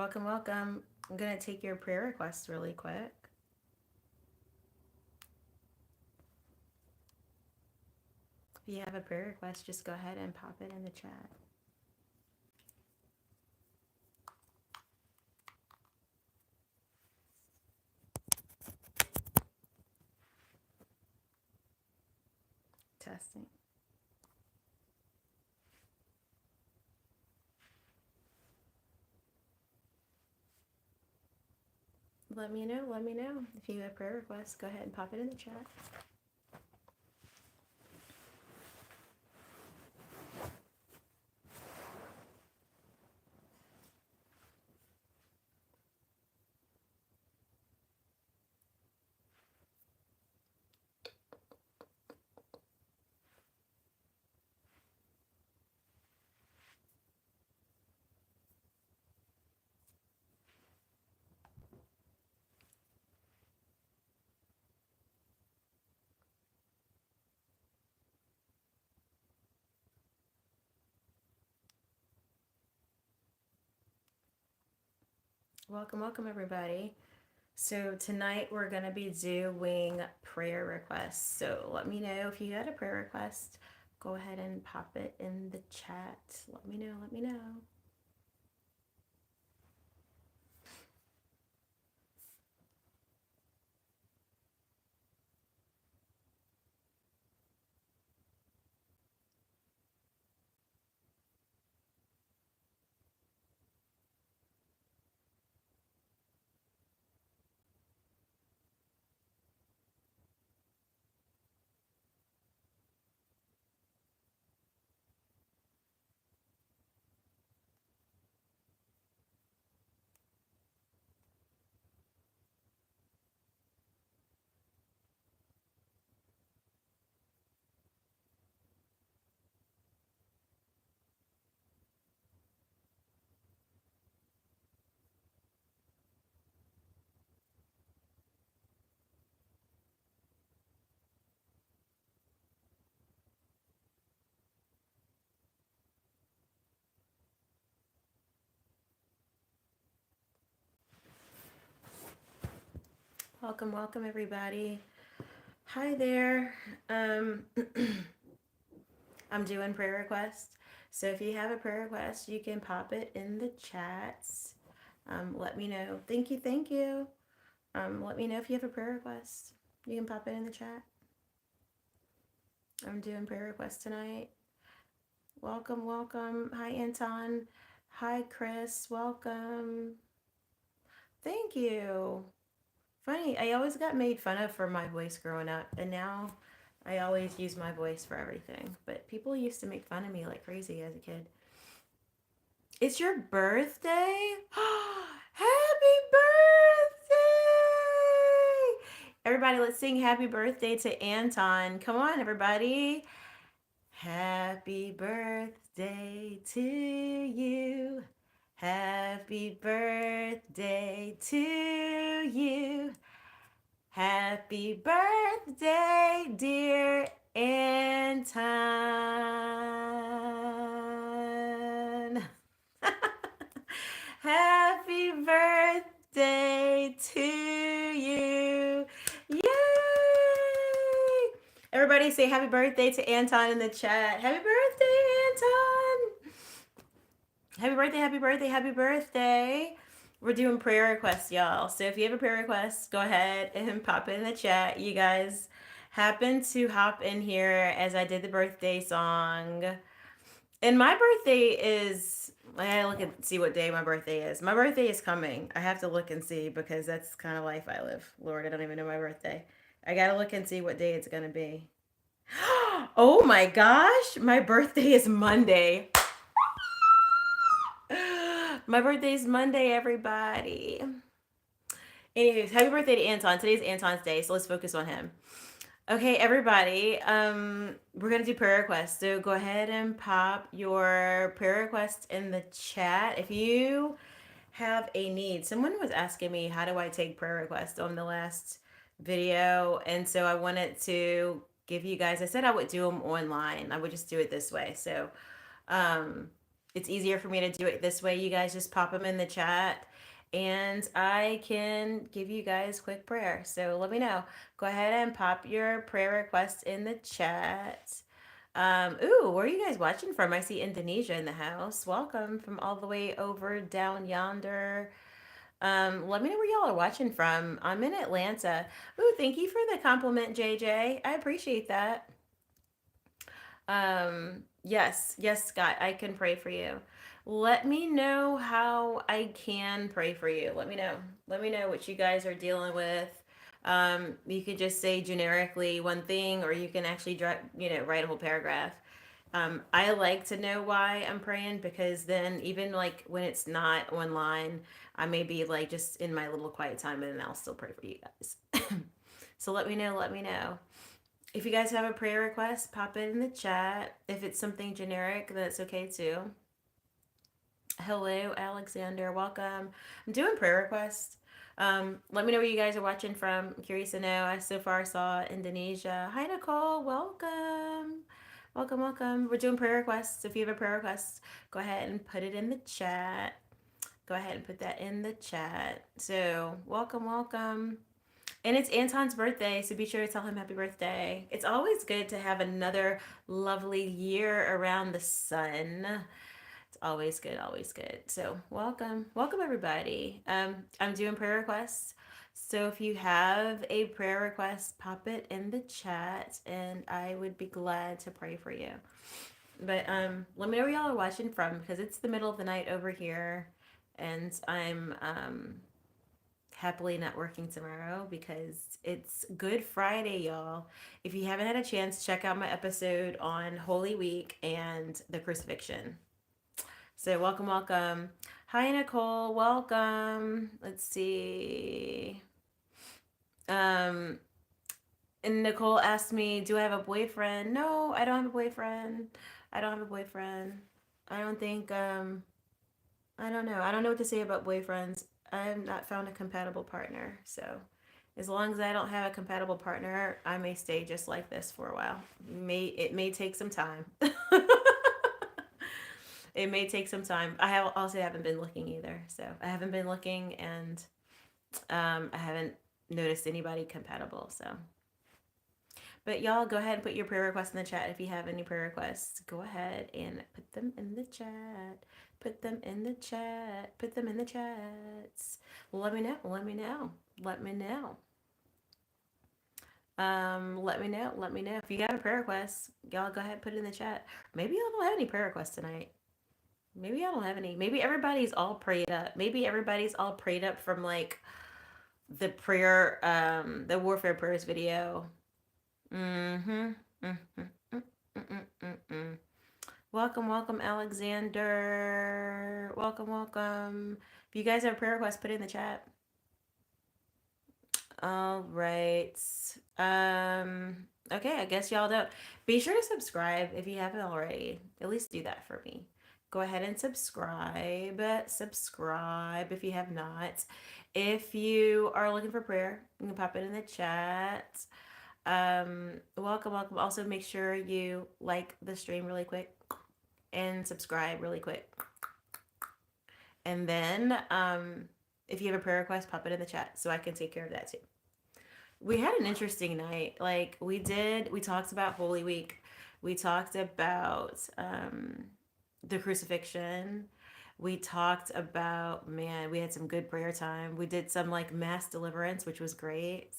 Welcome, welcome. I'm going to take your prayer request really quick. If you have a prayer request, just go ahead and pop it in the chat. Testing. Let me know. Let me know. If you have prayer requests, go ahead and pop it in the chat. Welcome, welcome, everybody. So tonight we're going to be doing prayer requests. So let me know if you had a prayer request. Go ahead and pop it in the chat. Let me know. Let me know. Welcome, welcome, everybody. Hi there. I'm doing prayer requests. So if you have a prayer request, you can pop it in the chats. Let me know. Thank you, thank you. Let me know if you have a prayer request. You can pop it in the chat. I'm doing prayer requests tonight. Welcome, welcome. Hi, Anton. Hi, Chris. Welcome. Thank you. Funny, I always got made fun of for my voice growing up, and now I always use my voice for everything. But people used to make fun of me like crazy as a kid. It's your birthday? Happy birthday! Everybody, let's sing happy birthday to Anton. Come on, everybody. Happy birthday to you. Happy birthday to you. Happy birthday, dear Anton. Happy birthday to you. Yay! Everybody say happy birthday to Anton in the chat. Happy birthday, Anton. Happy birthday, happy birthday, happy birthday. We're doing prayer requests, y'all. So if you have a prayer request, go ahead and pop it in the chat. You guys happen to hop in here as I did the birthday song. And my birthday is, I gotta look and see what day my birthday is. My birthday is coming. I have to look and see because that's the kind of life I live. Lord, I don't even know my birthday. I gotta look and see what day it's gonna be. Oh my gosh, my birthday is Monday. My birthday is Monday, everybody. Anyways, happy birthday to Anton. Today's Anton's day, so let's focus on him. Okay, everybody. We're gonna do prayer requests. So go ahead and pop your prayer request in the chat. If you have a need, someone was asking me how do I take prayer requests on the last video, and so I wanted to give you guys. I said I would do them online. I would just do it this way. So, um, it's easier for me to do it this way. You guys just pop them in the chat. and I can give you guys quick prayer. So let me know. Go ahead and pop your prayer request in the chat. Ooh, where are you guys watching from? I see Indonesia in the house. Welcome from all the way over down yonder. Let me know where y'all are watching from. I'm in Atlanta. Ooh, thank you for the compliment, JJ. I appreciate that. Yes, yes, Scott, I can pray for you. Let me know how I can pray for you. Let me know. Let me know what you guys are dealing with. You could just say generically one thing, or you can actually write a whole paragraph. I like to know why I'm praying, because then even like when it's not online, I may be like just in my little quiet time and then I'll still pray for you guys. So let me know. Let me know. If you guys have a prayer request, pop it in the chat. If it's something generic, that's okay too. Hello, Alexander. Welcome. I'm doing prayer requests. Let me know where you guys are watching from. I'm curious to know. I so far saw Indonesia. Hi, Nicole. Welcome. Welcome, welcome. We're doing prayer requests. If you have a prayer request, go ahead and put it in the chat. Go ahead and put that in the chat. So, welcome, welcome. And it's Anton's birthday, so be sure to tell him happy birthday. It's always good to have another lovely year around the sun. It's always good, always good. So welcome, welcome everybody. I'm doing prayer requests. So if you have a prayer request, pop it in the chat, and I would be glad to pray for you. But let me know where y'all are watching from, because it's the middle of the night over here, and I'm happily not working tomorrow because it's Good Friday, y'all. If you haven't had a chance, check out my episode on Holy Week and the crucifixion. So, welcome, welcome. Hi, Nicole. Welcome. Let's see. Um, and Nicole asked me, do I have a boyfriend? No, I don't have a boyfriend. I don't have a boyfriend. I don't think, I don't know. I don't know what to say about boyfriends. I have not found a compatible partner. So, as long as I don't have a compatible partner, I may stay just like this for a while. It may take some time. It may take some time. I have also haven't been looking either. So, I haven't been looking, and I haven't noticed anybody compatible. So, but y'all go ahead and put your prayer requests in the chat if you have any prayer requests. Go ahead and put them in the chat. Put them in the chat. Put them in the chats. Let me know. Let me know. Let me know. Let me know. Let me know. If you got a prayer request, y'all go ahead and put it in the chat. Maybe y'all don't have any prayer requests tonight. Maybe y'all don't have any. Maybe everybody's all prayed up. Maybe everybody's all prayed up from like the prayer, the warfare prayers video. Mm-hmm. Mm-hmm. Mm-mm-mm-mm. Welcome, welcome, Alexander. Welcome, welcome. If you guys have a prayer request, put it in the chat. All right. Okay, I guess y'all don't. Be sure to subscribe if you haven't already. At least do that for me. Go ahead and subscribe. Subscribe if you have not. If you are looking for prayer, you can pop it in the chat. Welcome, welcome. Also, make sure you like the stream really quick and subscribe really quick. And then, if you have a prayer request, pop it in the chat so I can take care of that too. We had an interesting night. Like we talked about Holy Week. We talked about the crucifixion. We talked about, man, we had some good prayer time. We did some like mass deliverance, which was great.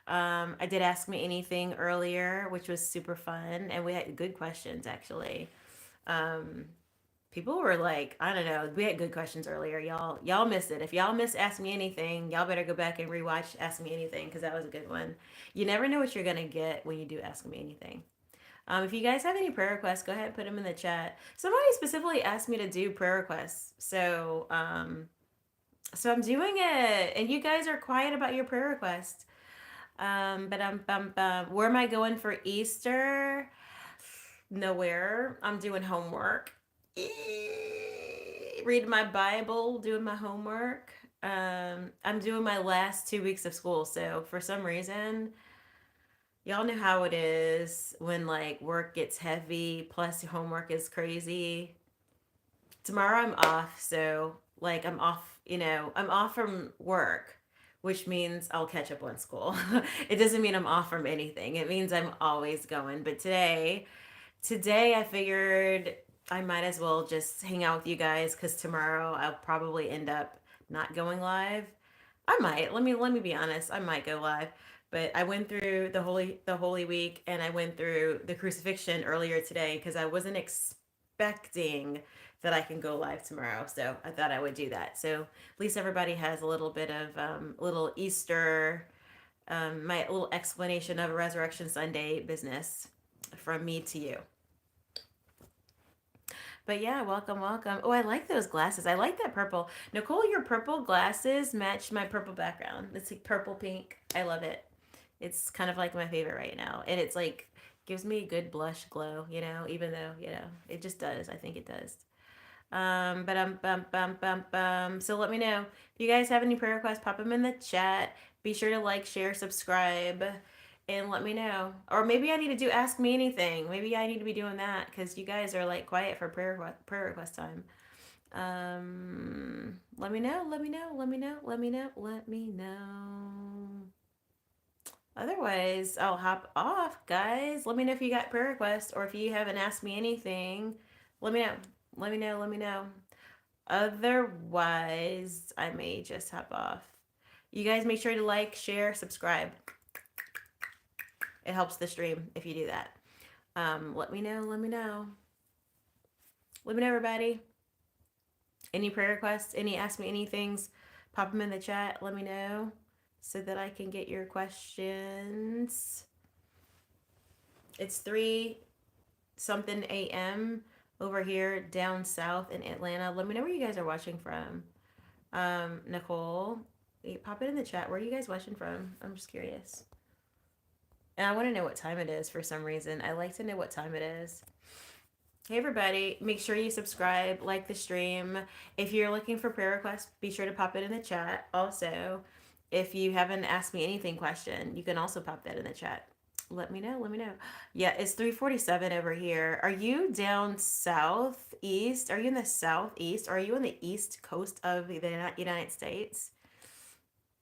I did Ask Me Anything earlier, which was super fun, and we had good questions actually. Um, People were like, I don't know, we had good questions earlier. Y'all missed it. If y'all missed Ask Me Anything, y'all better go back and rewatch Ask Me Anything, because that was a good one. You never know what you're gonna get when you do Ask Me Anything. If you guys have any prayer requests, go ahead and put them in the chat. Somebody specifically asked me to do prayer requests, so I'm doing it, and you guys are quiet about your prayer requests. Where am I going for Easter? Nowhere. I'm doing homework. Reading my Bible, doing my homework. I'm doing my last 2 weeks of school, so for some reason, y'all know how it is when like work gets heavy, plus homework is crazy. tomorrow I'm off, so like I'm off, I'm off from work, which means I'll catch up on school. It doesn't mean I'm off from anything. It means I'm always going. But today I figured I might as well just hang out with you guys cuz tomorrow I'll probably end up not going live. I might. Let me be honest. I might go live. But I went through the Holy Week and I went through the crucifixion earlier today because I wasn't expecting that I can go live tomorrow. So I thought I would do that. So at least everybody has a little bit of little Easter, my little explanation of Resurrection Sunday business from me to you. But yeah, welcome, welcome. Oh, I like those glasses. I like that purple. Nicole, your purple glasses match my purple background. It's like purple pink. I love it. It's kind of like my favorite right now. And it's like gives me a good blush glow, even though, it just does. I think it does. But so let me know if you guys have any prayer requests. Pop them in the chat. Be sure to like, share, subscribe, and let me know. Or maybe I need to do ask me anything. Maybe I need to be doing that because you guys are like quiet for prayer request time. Let me know. Let me know. Let me know. Let me know. Let me know. Otherwise, I'll hop off, guys. Let me know if you got prayer requests or if you haven't asked me anything. Let me know. Let me know. Let me know. Otherwise, I may just hop off. You guys make sure to like, share, subscribe. It helps the stream if you do that. Let me know. Let me know. Let me know, everybody. Any prayer requests? Any ask me anythings? Pop them in the chat. Let me know so that I can get your questions. It's 3 something a.m. over here down south in Atlanta. Let me know where you guys are watching from. Nicole, pop it in the chat. Where are you guys watching from? I'm just curious. And I want to know what time it is for some reason. I like to know what time it is. Hey everybody, make sure you subscribe, like the stream. If you're looking for prayer requests, be sure to pop it in the chat. Also, if you haven't asked me anything question, you can also pop that in the chat. Let me know. Let me know. Yeah, it's 3:47 over here. Are you down southeast? Are you in the southeast? Or are you on the east coast of the United States?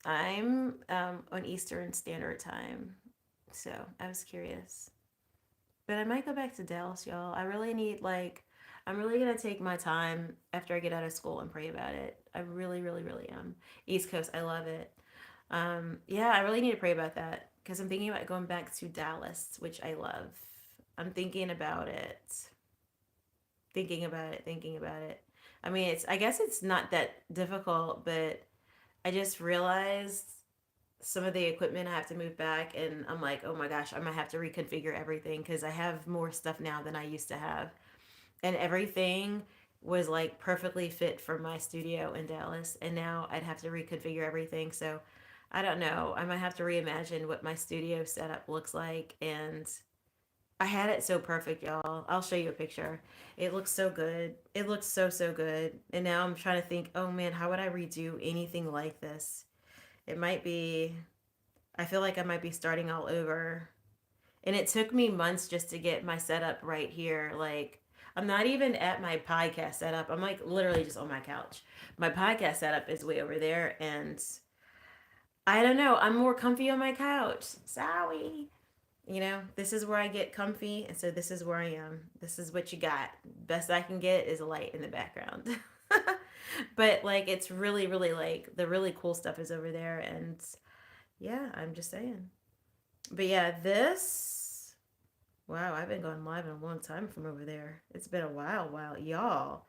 I'm on Eastern Standard Time. So I was curious. But I might go back to Dallas, y'all. I really need, I'm really going to take my time after I get out of school and pray about it. I really, really, really am. East Coast, I love it. Yeah, I really need to pray about that because I'm thinking about going back to Dallas, which I love. I'm thinking about it. Thinking about it. Thinking about it. I mean, I guess it's not that difficult, but I just realized some of the equipment I have to move back, and I'm like, oh my gosh, I might have to reconfigure everything because I have more stuff now than I used to have, and everything was like perfectly fit for my studio in Dallas, and now I'd have to reconfigure everything. So I don't know. I might have to reimagine what my studio setup looks like, and I had it so perfect, y'all. I'll show you a picture. It looks so good. It looks so so good, and now I'm trying to think, oh man, how would I redo anything like this? It might be I feel like I might be starting all over. And it took me months just to get my setup right here. Like, I'm not even at my podcast setup. I'm like literally just on my couch. My podcast setup is way over there. And I don't know. I'm more comfy on my couch. Sorry. This is where I get comfy. And so this is where I am. This is what you got. Best I can get is a light in the background. But like, it's really, really like the really cool stuff is over there. And yeah, I'm just saying. But yeah, wow, I've been going live in a long time from over there. It's been a while, y'all.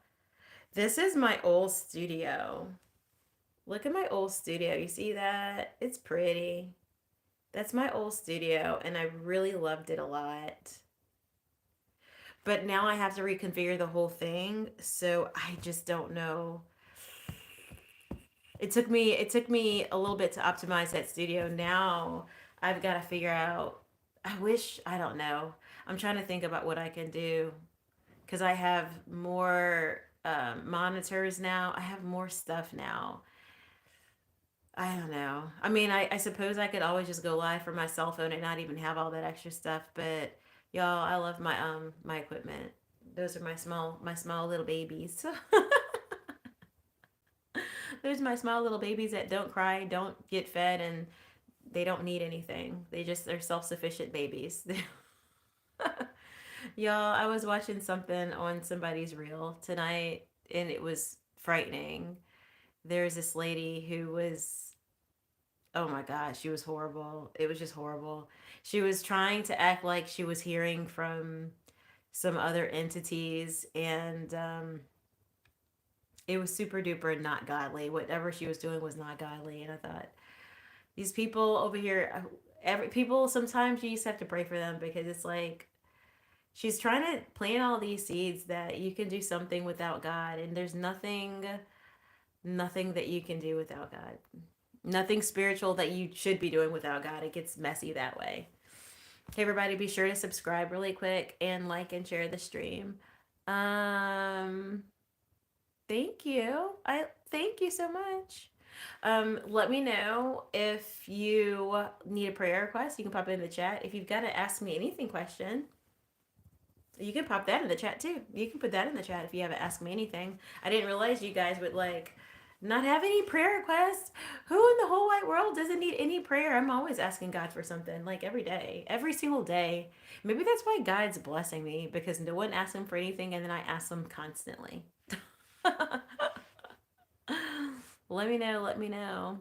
This is my old studio. Look at my old studio. You see that? It's pretty. That's my old studio, and I really loved it a lot. But now I have to reconfigure the whole thing, so I just don't know. It took me a little bit to optimize that studio. Now I've got to figure out. I don't know. I'm trying to think about what I can do because I have more monitors now. I have more stuff now. I don't know. I mean, I suppose I could always just go live from my cell phone and not even have all that extra stuff. But y'all, I love my equipment. Those are my small little babies. There's my small little babies that don't cry, don't get fed, and they don't need anything. They're self-sufficient babies. Y'all, I was watching something on somebody's reel tonight and it was frightening. There's this lady who was, oh my gosh, she was horrible. It was just horrible. She was trying to act like she was hearing from some other entities, and it was super duper not godly. Whatever she was doing was not godly. And I thought, these people over here, every people, sometimes you just have to pray for them because it's like, she's trying to plant all these seeds that you can do something without God, and there's nothing that you can do without God. Nothing spiritual that you should be doing without God. It gets messy that way. Okay, everybody, be sure to subscribe really quick and like and share the stream. Um, thank you. I thank you so much. Let me know if you need a prayer request. You can pop it in the chat. If you've got to ask me anything question, you can pop that in the chat too. You can put that in the chat if you haven't asked me anything. I didn't realize you guys would like not have any prayer requests. Who in the whole wide world doesn't need any prayer? I'm always asking God for something, like every day, every single day. Maybe that's why God's blessing me, because no one asks him for anything and then I ask him constantly. Let me know, let me know.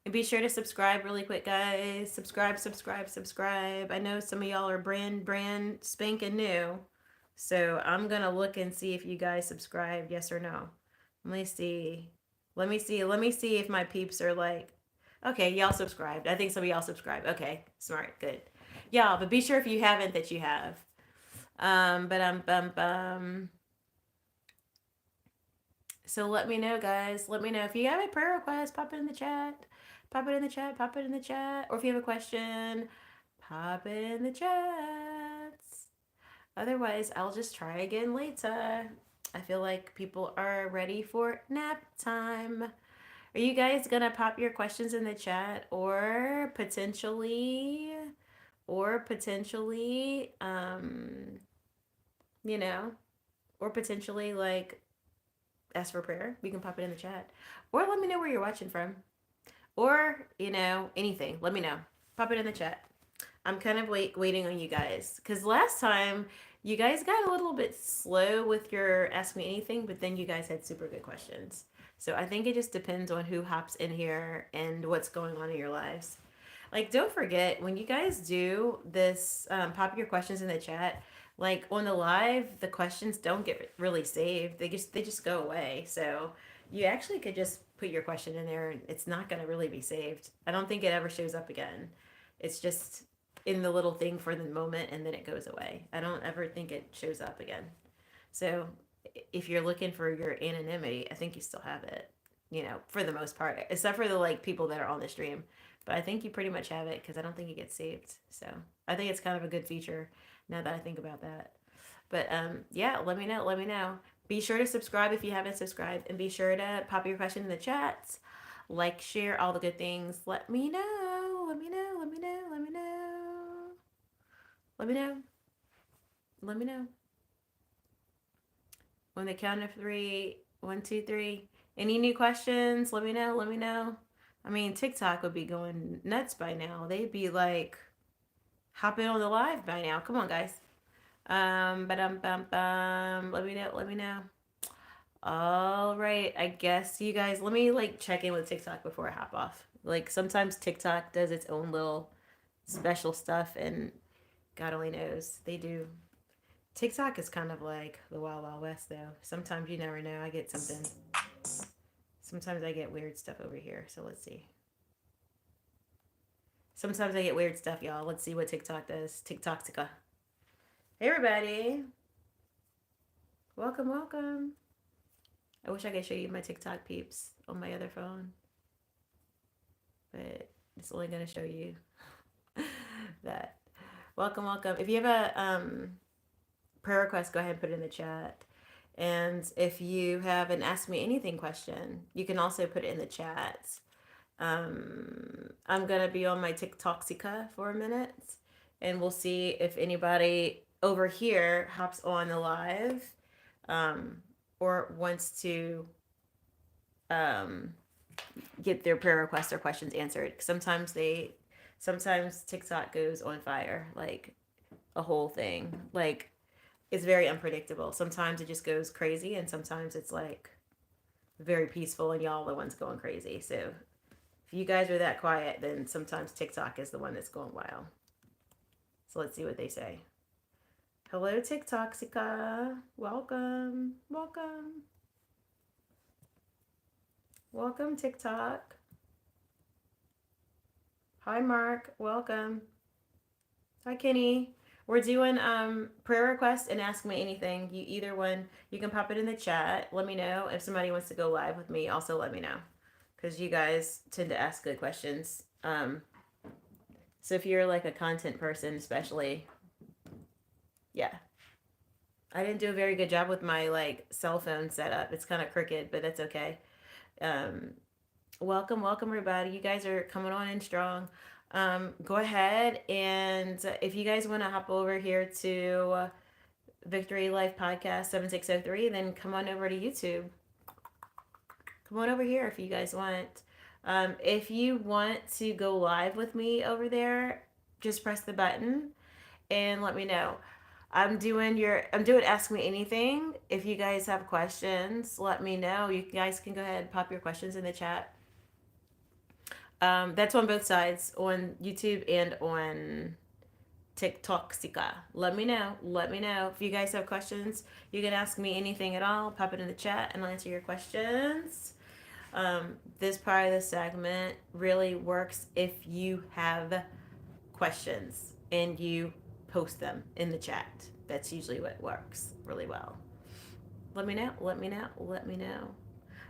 And be sure to subscribe really quick, guys. Subscribe, subscribe, subscribe. I know some of y'all are brand spanking new. So I'm gonna look and see if you guys subscribed, yes or no. Let me see. Let me see if my peeps are like, okay, y'all subscribed. I think some of y'all subscribed. Okay, smart, good. Y'all, but be sure if you haven't that you have. But so let me know, guys. Let me know if you have a prayer request. Pop it in the chat. Pop it in the chat. Pop it in the chat. Or if you have a question, pop it in the chats. Otherwise, I'll just try again later. I feel like people are ready for nap time. Are you guys gonna pop your questions in the chat, or potentially, you know, or potentially like ask for prayer? You can pop it in the chat, or let me know where you're watching from, or anything. Let me know. Pop it in the chat. I'm kind of waiting on you guys because last time you guys got a little bit slow with your ask me anything, but then you guys had super good questions. So I think it just depends on who hops in here and what's going on in your lives. Like, don't forget when you guys do this, pop your questions in the chat. Like on the live, the questions don't get really saved. They just go away. So you actually could just put your question in there, and it's not going to really be saved. I don't think it ever shows up again. It's just in the little thing for the moment, and then it goes away. I don't ever think it shows up again. So if you're looking for your anonymity, I think you still have it. For the most part, except for the like people that are on the stream. But I think you pretty much have it because I don't think it gets saved. So I think it's kind of a good feature now that I think about that. But yeah, let me know. Let me know. Be sure to subscribe if you haven't subscribed, and be sure to pop your question in the chats. Like, share, all the good things. Let me know. Let me know. Let me know. Let me know. Let me know. Let me know. On the count of three, 1, 2, 3. Any new questions? Let me know. Let me know. I mean, TikTok would be going nuts by now. They'd be like hopping on the live by now. Come on, guys. Let me know. Let me know. All right. I guess you guys. Let me like check in with TikTok before I hop off. Like sometimes TikTok does its own little special stuff, and God only knows they do. TikTok is kind of like the Wild Wild West, though. Sometimes you never know. I get something. Sometimes I get weird stuff over here. So let's see. Sometimes I get weird stuff, y'all. Let's see what TikTok does. TikToksica. Hey, everybody. Welcome, welcome. I wish I could show you my TikTok peeps on my other phone, but it's only going to show you that. Welcome, welcome. If you have a prayer request, go ahead and put it in the chat. And if you have an Ask Me Anything question, you can also put it in the chat. I'm going to be on my TikToksica for a minute, and we'll see if anybody over here hops on the live, or wants to get their prayer requests or questions answered. Sometimes TikTok goes on fire, like a whole thing. Like it's very unpredictable. Sometimes it just goes crazy, and sometimes it's like very peaceful, and y'all are the ones going crazy. So if you guys are that quiet, then sometimes TikTok is the one that's going wild. So let's see what they say. Hello, TikToksica. Welcome. Welcome. Welcome, TikTok. Hi, Mark. Welcome. Hi, Kenny. We're doing prayer requests and ask me anything. You either one, you can pop it in the chat. Let me know if somebody wants to go live with me. Also, let me know because you guys tend to ask good questions. So if you're like a content person, especially, yeah. I didn't do a very good job with my like cell phone setup. It's kind of crooked, but that's okay. Um, welcome, everybody. You guys are coming on in strong. Go ahead and if you guys want to hop over here to Victory Life Podcast 7603, then come on over to YouTube. Come on over here if you guys want. If you want to go live with me over there, just press the button and let me know. I'm doing Ask Me Anything. If you guys have questions, let me know. You guys can go ahead and pop your questions in the chat. That's on both sides, on YouTube and on TikToksica. Let me know. Let me know. If you guys have questions, you can ask me anything at all. Pop it in the chat and I'll answer your questions. This part of the segment really works if you have questions and you post them in the chat. That's usually what works really well. Let me know. Let me know. Let me know.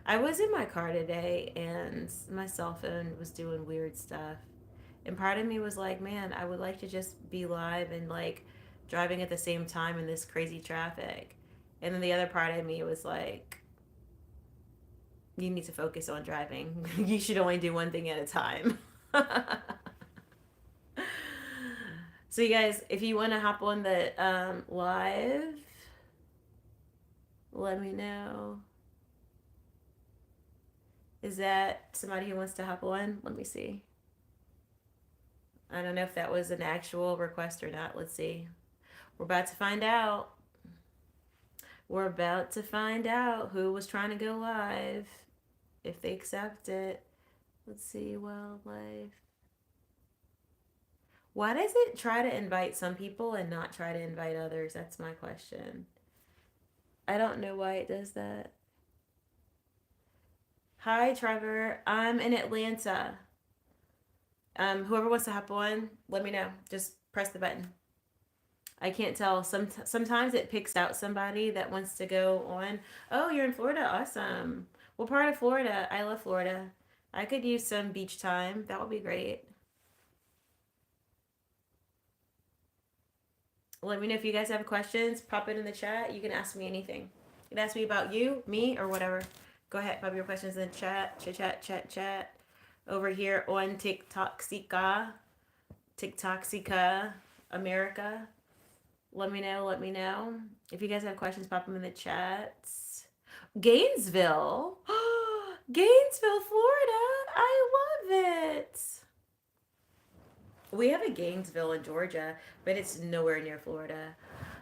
I was in my car today and my cell phone was doing weird stuff. And part of me was like, man, I would like to just be live and like driving at the same time in this crazy traffic. And then the other part of me was like, you need to focus on driving. You should only do one thing at a time. So you guys, if you want to hop on the live, let me know. Is that somebody who wants to hop on? Let me see. I don't know if that was an actual request or not. Let's see. We're about to find out. We're about to find out who was trying to go live. If they accept it. Let's see. Wildlife. Why does it try to invite some people and not try to invite others? That's my question. I don't know why it does that. Hi, Trevor. I'm in Atlanta. Whoever wants to hop on, let me know. Just press the button. I can't tell. Sometimes it picks out somebody that wants to go on. Oh, you're in Florida. Awesome. What part of Florida? I love Florida. I could use some beach time. That would be great. Let me know if you guys have questions. Pop it in the chat. You can ask me anything. You can ask me about you, me, or whatever. Go ahead, pop your questions in the chat. Chat. Over here on TikToksica, America. Let me know. If you guys have questions, pop them in the chats. Gainesville. Gainesville, Florida. I love it. We have a Gainesville in Georgia, but it's nowhere near Florida.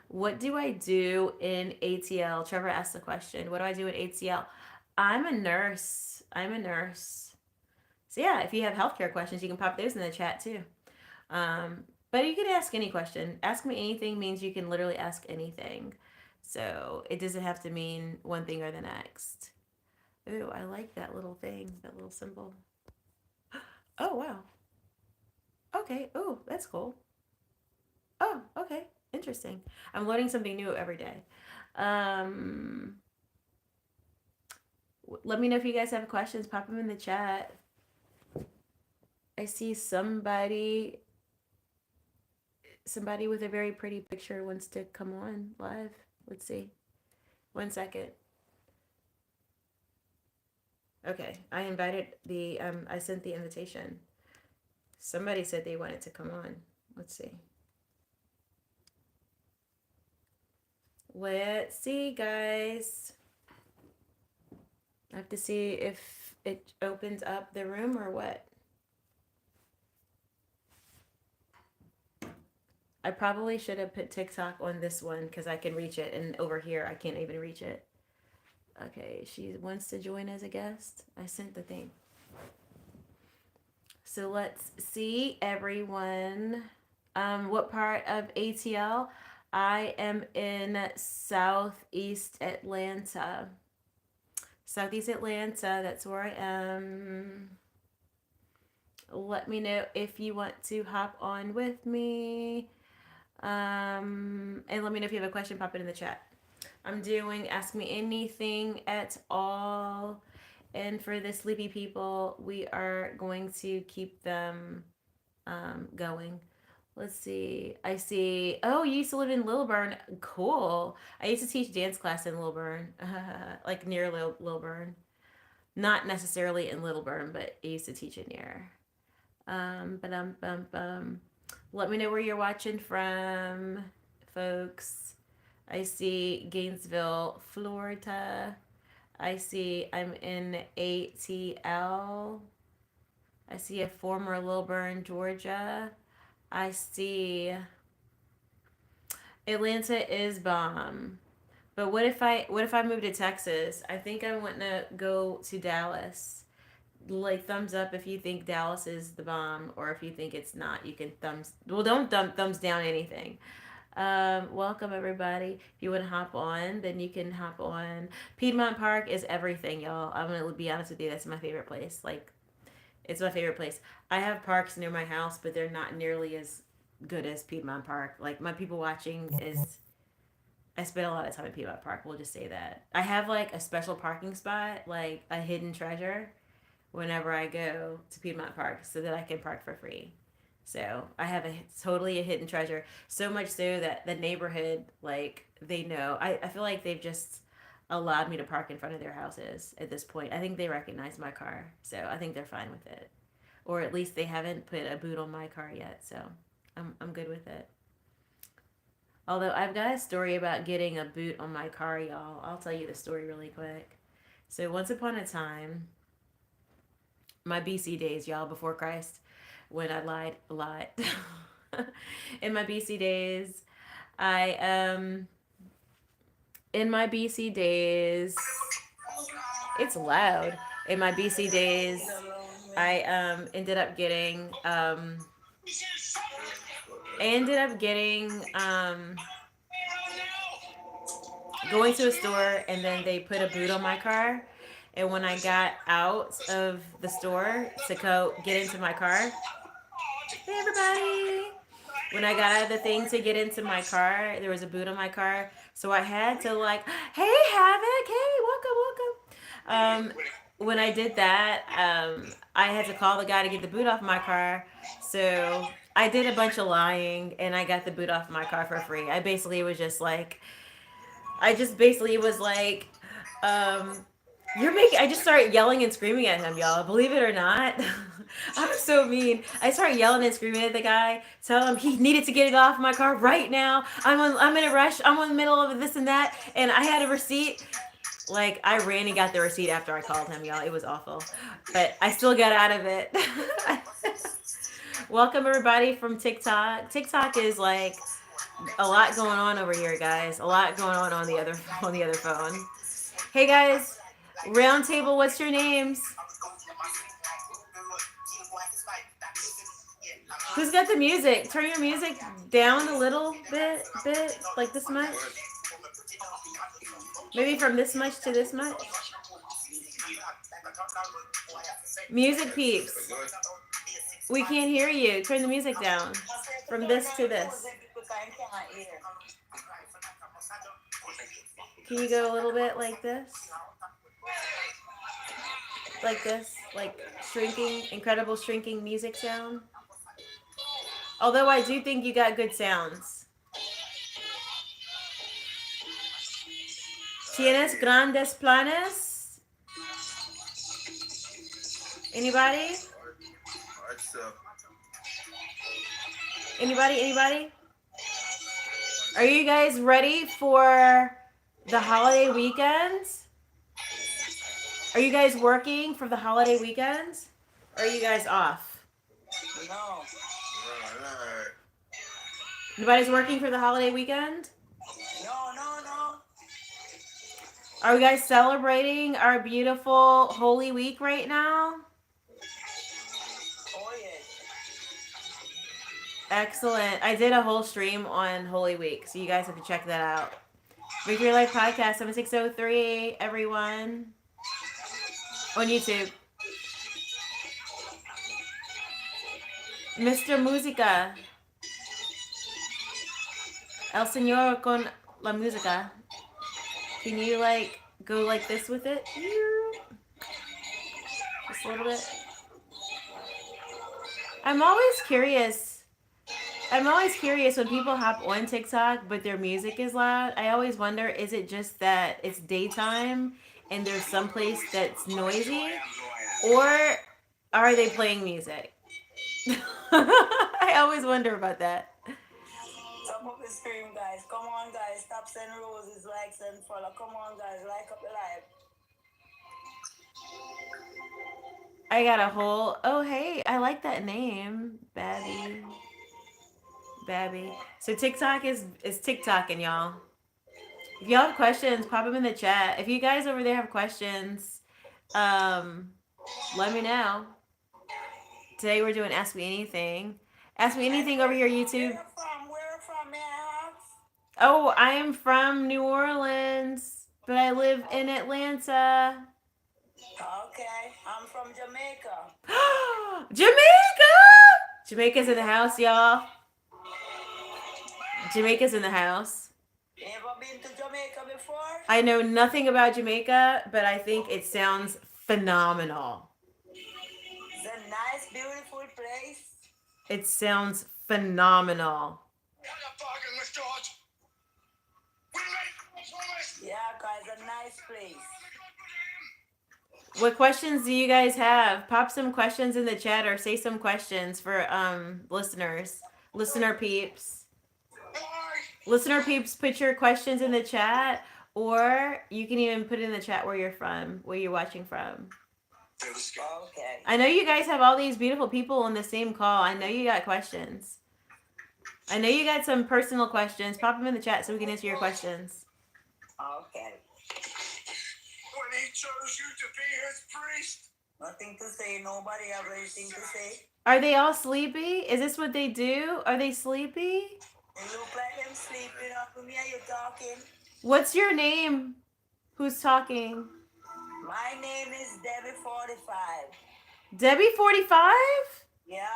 What do I do in ATL? Trevor asked the question. What do I do in ATL? I'm a nurse. So yeah, if you have healthcare questions, you can pop those in the chat too. But you can ask any question. Ask me anything means you can literally ask anything. So it doesn't have to mean one thing or the next. Ooh, I like that little thing, that little symbol. Oh, wow. Okay. Oh, that's cool. Oh, okay. Interesting. I'm learning something new every day. Let me know if you guys have questions. Pop them in the chat. I see somebody with a very pretty picture wants to come on live. Let's see. 1 second. Okay, I sent the invitation. Somebody said they wanted to come on. Let's see. Let's see, guys. I have to see if it opens up the room or what? I probably should have put TikTok on this one because I can reach it, and over here I can't even reach it. Okay, she wants to join as a guest. I sent the thing. So let's see, everyone. What part of ATL? I am in Southeast Atlanta. Southeast Atlanta, that's where I am. Let me know if you want to hop on with me. And let me know if you have a question, pop it in the chat. I'm doing Ask Me Anything at all. And for the sleepy people, we are going to keep them going. Let's see. I see. Oh, you used to live in Lilburn. Cool. I used to teach dance class in Lilburn, like near Lilburn. Not necessarily in Lilburn, but I used to teach it near. Let me know where you're watching from, folks. I see Gainesville, Florida. I see I'm in ATL. I see a former Lilburn, Georgia. I see Atlanta is bomb. But what if I move to Texas? I think I want to go to Dallas. Like thumbs up if you think Dallas is the bomb, or if you think it's not. You can don't thumbs down anything. Welcome everybody. If you want to hop on, then you can hop on. Piedmont Park is everything, y'all. I'm gonna be honest with you. That's my favorite place. Like, it's my favorite place. I have parks near my house, but they're not nearly as good as Piedmont Park. Like, my people watching is. I spend a lot of time at Piedmont Park. We'll just say that. I have like a special parking spot, like a hidden treasure, whenever I go to Piedmont Park, so that I can park for free. So I have totally a hidden treasure. So much so that the neighborhood, like, they know. I feel like they've just allowed me to park in front of their houses at this point. I think they recognize my car, so I think they're fine with it. Or at least they haven't put a boot on my car yet, so I'm good with it. Although I've got a story about getting a boot on my car, y'all. I'll tell you the story really quick. So once upon a time, my BC days, y'all, before Christ, when I lied a lot. In my BC days, I in my BC days, it's loud. In my BC days, I ended up getting going to a store, and then they put a boot on my car. And when I got out of the store to go get into my car, hey everybody! When I got out of the thing to get into my car, there was a boot on my car. So I had to, like, hey Havoc, hey, welcome. When I did that, I had to call the guy to get the boot off my car. So I did a bunch of lying, and I got the boot off my car for free. I just basically was like, um, I just started yelling and screaming at him, y'all. Believe it or not. I'm so mean. I started yelling and screaming at the guy, telling him he needed to get it off my car right now. I'm in a rush. I'm in the middle of this and that. And I had a receipt. Like, I ran and got the receipt after I called him, y'all. It was awful. But I still got out of it. Welcome everybody from TikTok. TikTok is like a lot going on over here, guys. A lot going on the other phone. Hey guys, round table, what's your names? Who's got the music? Turn your music down a little bit, like this much. Maybe from this much to this much. Music peeps. We can't hear you. Turn the music down. From this to this. Can you go a little bit like this? Like this? Like shrinking, incredible shrinking music sound? Although I do think you got good sounds. ¿Tienes grandes planes? Anybody? Anybody? Are you guys ready for the holiday weekend? Are you guys working for the holiday weekends? Or are you guys off? No. Nobody's working for the holiday weekend? No. Are you guys celebrating our beautiful Holy Week right now? Oh, yes. Excellent. I did a whole stream on Holy Week, so you guys have to check that out. Victory Life Podcast 7603, everyone. On YouTube. Mr. Música. El Señor con la música. Can you like go like this with it? Just a little bit. I'm always curious when people hop on TikTok but their music is loud. I always wonder, is it just that it's daytime and there's someplace that's noisy? Or are they playing music? I always wonder about that. Top up the stream, guys. Come on, guys. Stop sending roses, likes, and follow. Come on, guys. Like up the live. I got a whole. Oh, hey, I like that name, Babby. So TikTok is TikToking, y'all. If y'all have questions, pop them in the chat. If you guys over there have questions, let me know. Today we're doing Ask Me Anything. Ask Me Anything over here, YouTube. Where from, may I ask? Oh, I am from New Orleans, but I live in Atlanta. Okay, I'm from Jamaica. Jamaica! Jamaica's in the house, y'all. Jamaica's in the house. You ever been to Jamaica before? I know nothing about Jamaica, but I think it sounds phenomenal. It's a nice, beautiful place. It sounds phenomenal. Yeah, guys, a nice place. What questions do you guys have? Pop some questions in the chat or say some questions for listener peeps. Listener peeps, put your questions in the chat, or you can even put in the chat where you're from, where you're watching from. Okay. I know you guys have all these beautiful people on the same call. I know you got questions. I know you got some personal questions. Pop them in the chat so we can answer your questions. Okay. When he chose you to be his priest. Nothing to say. Nobody have anything to say. Are they all sleepy? Is this what they do? Are they sleepy? They look like them sleeping. Up to me, are you talking? What's your name? Who's talking? My name is Debbie 45. Debbie 45? Yeah.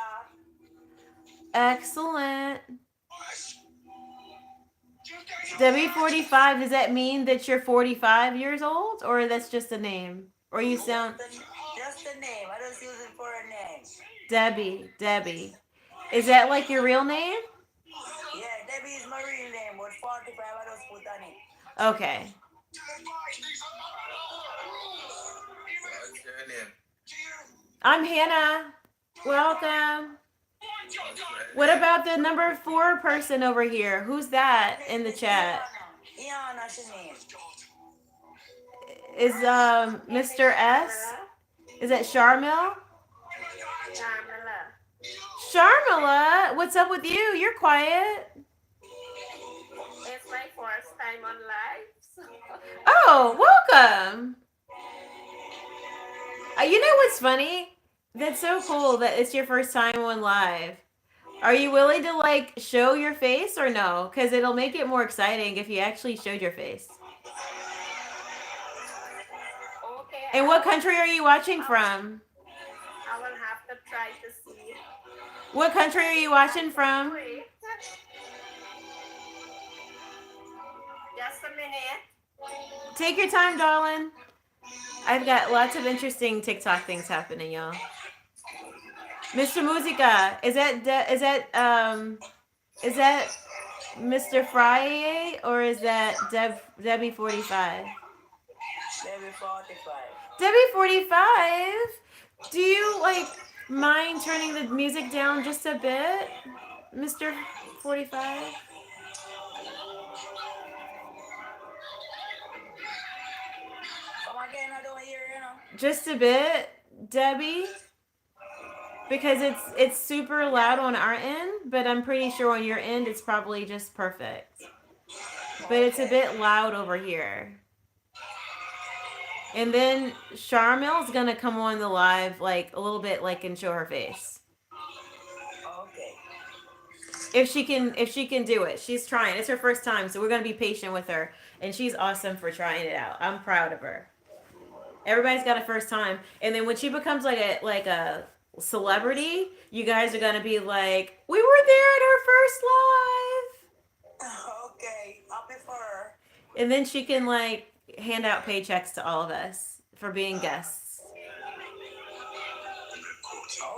Excellent. Debbie 45, does that mean that you're 45 years old? Or that's just a name? Or you sound... Just a name. I don't use it for a name. Debbie. Is that like your real name? Yeah, Debbie is my real name, but 45 I just put on it. Okay. I'm Hannah. Welcome. What about the number 4 person over here? Who's that in the chat? Iana, she name. Is Mr. S? Is that Charmel? Charmela, what's up with you? You're quiet. It's my first time on live. Oh, welcome. You know what's funny? That's so cool that it's your first time on live. Are you willing to like show your face or no? Because it'll make it more exciting if you actually showed your face. Okay. And what country are you watching from? I will have to try to see. What country are you watching from? Wait. Just a minute. Take your time, darling. I've got lots of interesting TikTok things happening, y'all. Mr. Musica, is that Mr. Friday or is that Debbie 45? Debbie 45. Debbie 45. Do you like mind turning the music down just a bit, Mr. 45? Come again, I don't hear you now. Just a bit, Debbie, because it's super loud on our end, but I'm pretty sure on your end it's probably just perfect. But it's a bit loud over here. And then Charmel's gonna come on the live like a little bit like and show her face. Okay. If she can do it. She's trying. It's her first time, so we're gonna be patient with her. And she's awesome for trying it out. I'm proud of her. Everybody's got a first time. And then when she becomes like a celebrity, you guys are gonna be like, we were there at her first live. Okay. Happy for her. And then she can like hand out paychecks to all of us for being guests.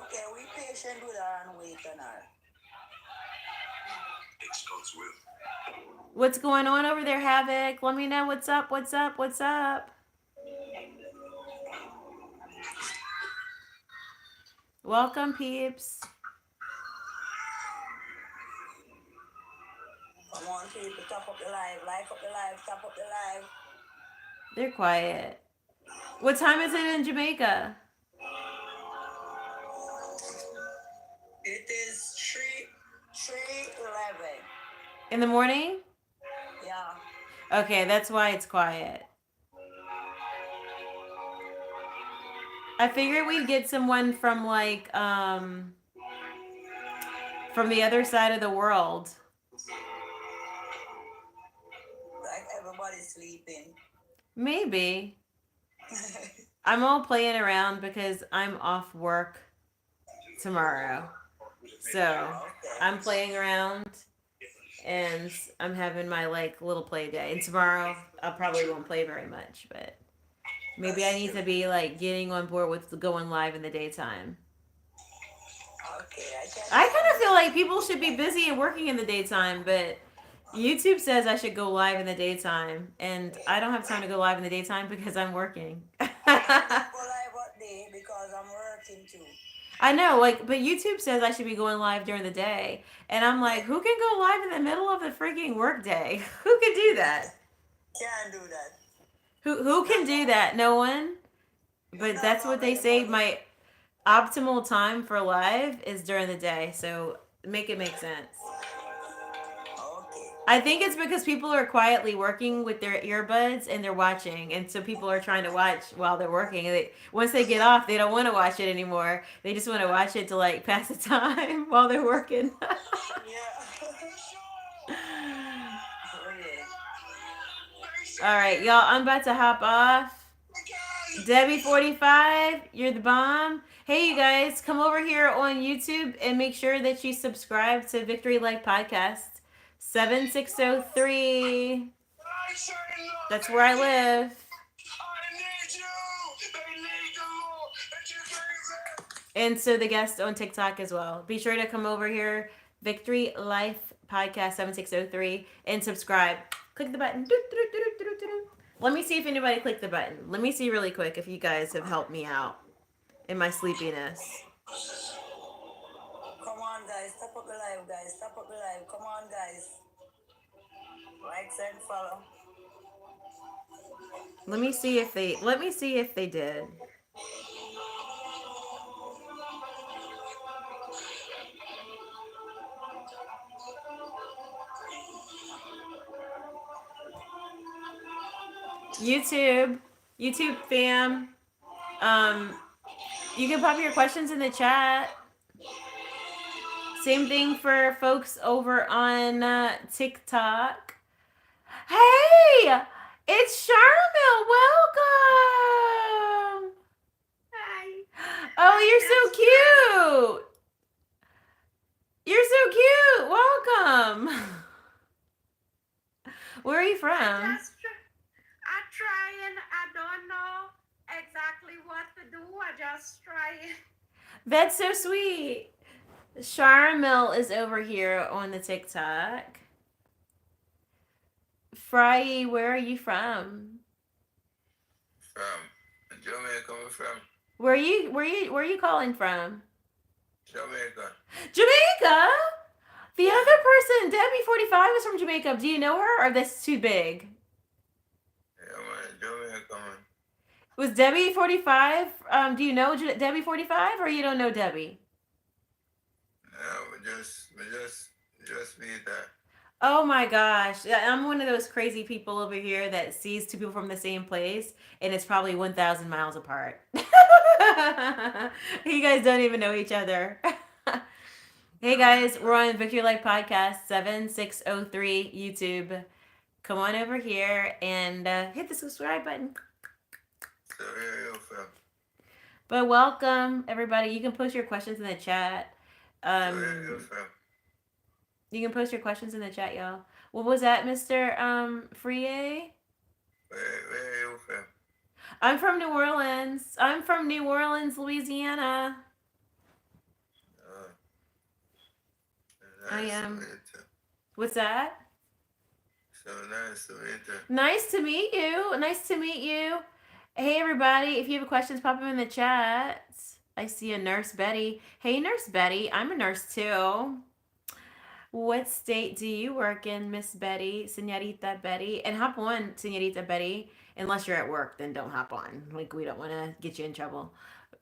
Okay, we patient with her and wait on her. What's going on over there, Havoc? Let me know what's up, what's up, what's up. Welcome, peeps. Come on, people, top up the live, like up the live, top up the live. They're quiet. What time is it in Jamaica? It is 3:11. In the morning? Yeah. Okay, that's why it's quiet. I figured we'd get someone from like from the other side of the world. Like everybody's sleeping. Maybe. I'm all playing around because I'm off work tomorrow. So I'm playing around and I'm having my like little play day. And tomorrow I probably won't play very much, but maybe I need to be like getting on board with going live in the daytime. Okay, I kind of feel like people should be busy and working in the daytime, but YouTube says I should go live in the daytime, and I don't have time to go live in the daytime because I'm working. I don't go live what day because I'm working too. I know, like, but YouTube says I should be going live during the day, and I'm like, who can go live in the middle of the freaking workday? Who can do that? Can't do that. Who can do that? No one. But that's what they say. My optimal time for live is during the day, so make it make sense. Okay. I think it's because people are quietly working with their earbuds and they're watching, and so people are trying to watch while they're working. And once they get off, they don't want to watch it anymore. They just want to watch it to like pass the time while they're working. All right, y'all. I'm about to hop off. Debbie 45, you're the bomb. Hey, you guys, come over here on YouTube and make sure that you subscribe to Victory Life Podcast 7603. That's where I live. And so the guest on TikTok as well. Be sure to come over here, Victory Life Podcast 7603, and subscribe. Click the button. Let me see if anybody clicked the button. Let me see really quick if you guys have helped me out in my sleepiness. Come on, guys. Stop up the live, guys. Stop up the live. Come on, guys. Like, and follow. Let me see if they did. YouTube fam. You can pop your questions in the chat. Same thing for folks over on TikTok. Hey, it's Charmel. Welcome. Hi. Oh, you're so cute. You're so cute. Welcome. Where are you from? I'm trying. I don't know exactly what to do. I just trying. That's so sweet. Charmel is over here on the TikTok. Fry, where are you from? From Jamaica, I'm from. Where are you calling from? Jamaica. Jamaica? The other person, Debbie 45, is from Jamaica. Do you know her, or that's too big? Yeah, man, Jamaica, man. Was Debbie 45? Do you know Debbie 45 or you don't know Debbie? No, we just meet that. Oh my gosh. Yeah, I'm one of those crazy people over here that sees two people from the same place and it's probably 1,000 miles apart. You guys don't even know each other. Hey guys, we're on Victory Life Podcast 7603 YouTube. Come on over here and hit the subscribe button. So where you from? But welcome everybody. You can post your questions in the chat. So where you Um, from? you can post your questions in the chat, y'all. What was that, Mr. Frie? Where you from? I'm from New Orleans. I'm from New Orleans, Louisiana. Oh, I nice to am. meet you. What's that? So nice to meet you. Nice to meet you. Nice to meet you. Hey, everybody. If you have questions, pop them in the chat. I see a Nurse Betty. Hey, Nurse Betty. I'm a nurse too. What state do you work in, Miss Betty, Senorita Betty? And hop on, Senorita Betty. Unless you're at work, then don't hop on. Like, we don't want to get you in trouble.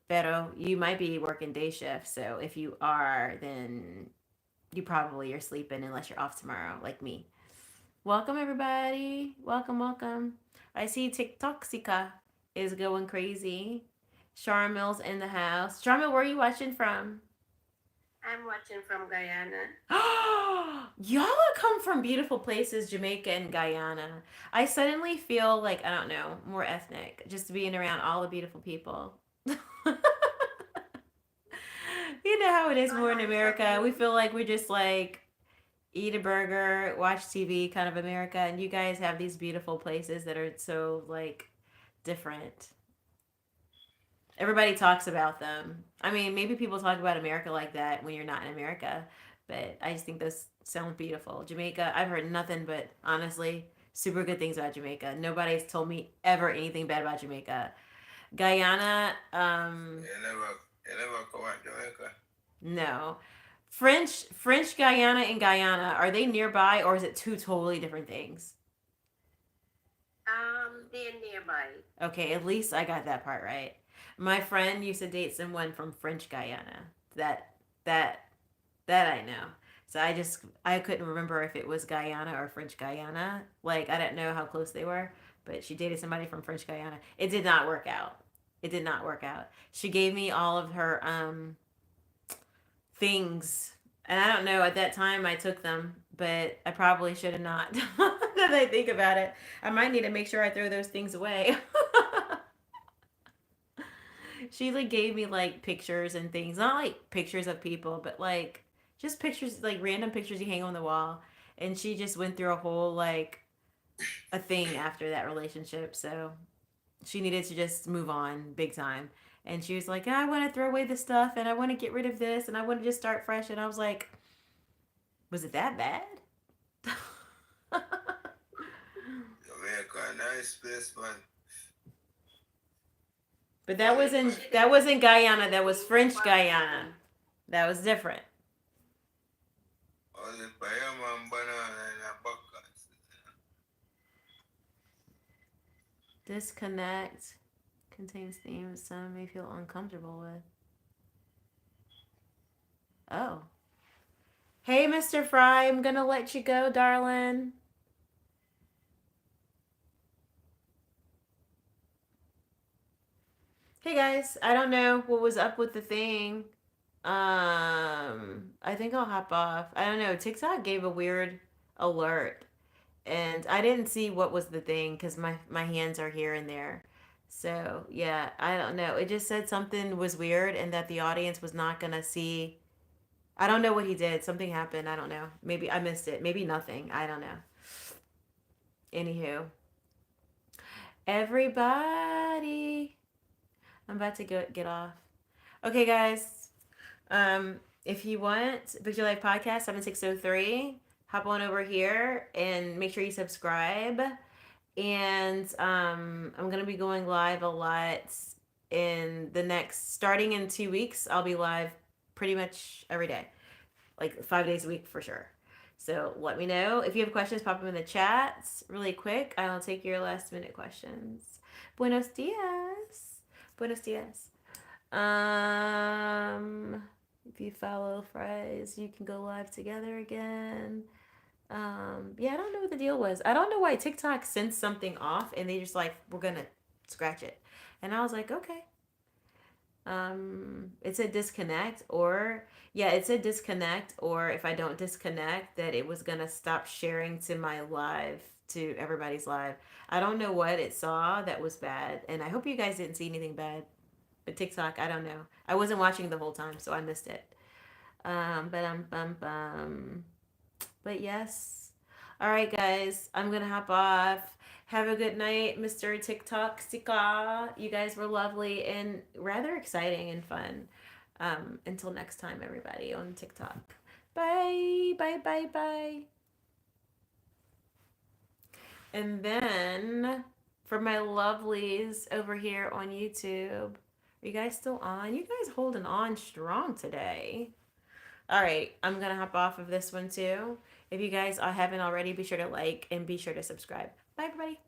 Pero you might be working day shift. So if you are, then you probably are sleeping unless you're off tomorrow, like me. Welcome, everybody. Welcome, welcome. I see TikToksica is going crazy. Charmel's in the house. Charmel, where are you watching from? I'm watching from Guyana. Y'all come from beautiful places, Jamaica and Guyana. I suddenly feel like, I don't know, more ethnic just being around all the beautiful people. You know how it is more in America. We feel like we're just like eat a burger, watch TV kind of America, and you guys have these beautiful places that are so like different. Everybody talks about them. I mean, maybe people talk about America like that when you're not in America, but I just think those sound beautiful. Jamaica, I've heard nothing but honestly super good things about Jamaica. Nobody's told me ever anything bad about Jamaica. Guyana, You never come out Jamaica? no. French Guyana and Guyana, are they nearby or is it two totally different things? They're nearby. Okay, at least I got that part right. My friend used to date someone from French Guyana. That that I know. So I couldn't remember if it was Guyana or French Guyana. Like I didn't know how close they were, but she dated somebody from French Guyana. It did not work out. It did not work out. She gave me all of her things. And I don't know, at that time I took them, but I probably should have not. Now that I think about it, I might need to make sure I throw those things away. She like gave me like pictures and things, not like pictures of people, but like just pictures, like random pictures you hang on the wall. And she just went through a whole like a thing after that relationship. So she needed to just move on big time. And she was like, yeah, I want to throw away this stuff and I want to get rid of this and I want to just start fresh. And I was like, was it that bad? Jamaica, a nice place, man. But that wasn't Guyana. That was French Guyana. That was different. All the Bayama and banana and a bucket. Disconnect contains themes some may feel uncomfortable with. Oh. Hey, Mr. Fry, I'm gonna let you go, darling. Hey guys, I don't know what was up with the thing. I think I'll hop off. I don't know. TikTok gave a weird alert, and I didn't see what was the thing because my hands are here and there. So yeah, I don't know. It just said something was weird and that the audience was not gonna see. I don't know what he did. Something happened. I don't know. Maybe I missed it. Maybe nothing. I don't know. Anywho, everybody. I'm about to get off. Okay, guys. If you want Victory Life Podcast 7603, hop on over here and make sure you subscribe. And I'm gonna be going live a lot in the next starting in 2 weeks. I'll be live pretty much every day, like 5 days a week for sure. So let me know if you have questions. Pop them in the chats really quick. I'll take your last minute questions. Buenos dias. Buenos dias. If you follow Fries, you can go live together again. Yeah, I don't know what the deal was. I don't know why TikTok sent something off and they just like, we're gonna scratch it. And I was like, okay. It said disconnect or yeah, it said disconnect or if I don't disconnect that it was gonna stop sharing to my live to everybody's live. I don't know what it saw that was bad, and I hope you guys didn't see anything bad. But TikTok, I don't know. I wasn't watching the whole time, so I missed it. But yes. All right, guys, I'm gonna hop off. Have a good night, Mr. TikTok Sika. You guys were lovely and rather exciting and fun. Until next time, everybody on TikTok. Bye, bye, bye, bye. And then for my lovelies over here on YouTube, are you guys still on? You guys holding on strong today. All right, I'm gonna hop off of this one too. If you guys haven't already, be sure to like and be sure to subscribe. Bye, everybody.